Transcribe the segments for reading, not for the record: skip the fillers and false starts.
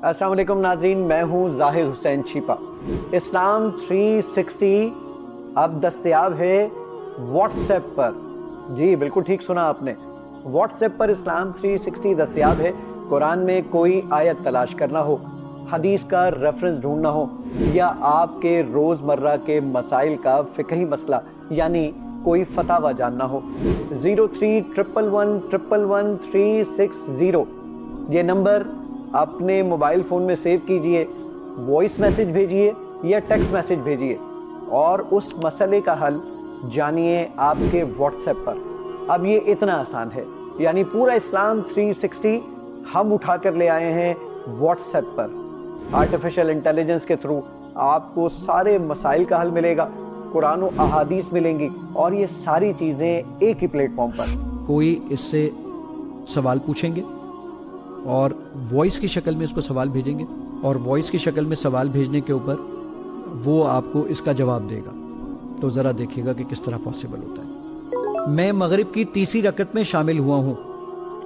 अस्सलाम वालेकुम नाज़रीन, मैं हूँ ज़ाहिर हुसैन छिपा। इस्लाम 360 अब दस्तयाब है व्हाट्सएप पर। जी बिल्कुल ठीक सुना आपने, व्हाट्सएप पर इस्लाम 360 दस्तयाब है। कुरान में कोई आयत तलाश करना हो, हदीस का रेफरेंस ढूंढना हो, या आपके रोज़मर्रा के मसाइल का फ़िक़ही मसला यानी कोई फतावा जानना हो, 0311111360 ये नंबर अपने मोबाइल फ़ोन में सेव कीजिए, वॉइस मैसेज भेजिए या टेक्स्ट मैसेज भेजिए और उस मसले का हल जानिए आपके व्हाट्सएप पर। अब ये इतना आसान है, यानी पूरा इस्लाम 360 हम उठा कर ले आए हैं व्हाट्सएप पर। आर्टिफिशियल इंटेलिजेंस के थ्रू आपको सारे मसाइल का हल मिलेगा, कुरान और अहादीस मिलेंगी और ये सारी चीज़ें एक ही प्लेटफॉर्म पर। कोई इससे सवाल पूछेंगे और वॉइस की शक्ल में इसको सवाल भेजेंगे और वॉइस की शक्ल में सवाल भेजने के ऊपर वो आपको इसका जवाब देगा। तो ज़रा देखिएगा कि किस तरह पॉसिबल होता है। मैं मगरिब की तीसरी रकत में शामिल हुआ हूँ,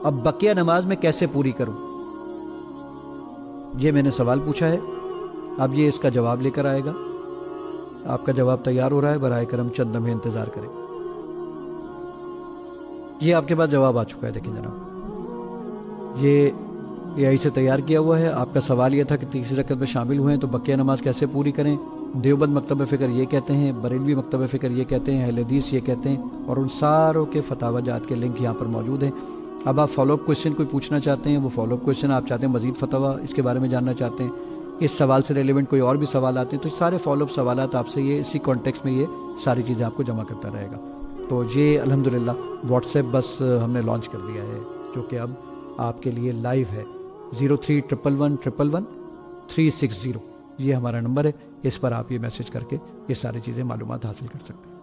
अब बकिया नमाज में कैसे पूरी करूँ? ये मैंने सवाल पूछा है, अब ये इसका जवाब लेकर आएगा। आपका जवाब तैयार हो रहा है, बराए करम चंद लम्हे इंतज़ार करें। ये आपके पास जवाब आ चुका है। देखिए जनाब, ये AI से तैयार किया हुआ है। आपका सवाल यह था कि तीसरी रकत में शामिल हुए हैं तो बकिया नमाज कैसे पूरी करें। देवबंद मकतब फ़िक्र ये कहते हैं, बरेलवी मकतब फ़िक्र ये कहते हैं, अहले हदीस ये कहते हैं, और उन सारों के फतावा जात के लिंक यहाँ पर मौजूद हैं। अब आप फॉलोअप क्वेश्चन कोई पूछना चाहते हैं, वो फॉलोअप क्वेश्चन आप चाहते हैं मज़ीद फतवा इसके बारे में जानना चाहते हैं, इस सवाल से रेलिवेंट कोई और भी सवाल आते हैं, तो सारे फॉलोअप सवालात आपसे ये इसी कॉन्टेक्स्ट में ये सारी चीज़ें आपको जमा करता रहेगा। तो ये अल्हम्दुलिल्लाह व्हाट्सएप बस हमने लॉन्च कर दिया है, जो कि अब आपके लिए लाइव है। 0311111360 ये हमारा नंबर है, इस पर आप ये मैसेज करके ये सारी चीज़ें मालूमात हासिल कर सकते हैं।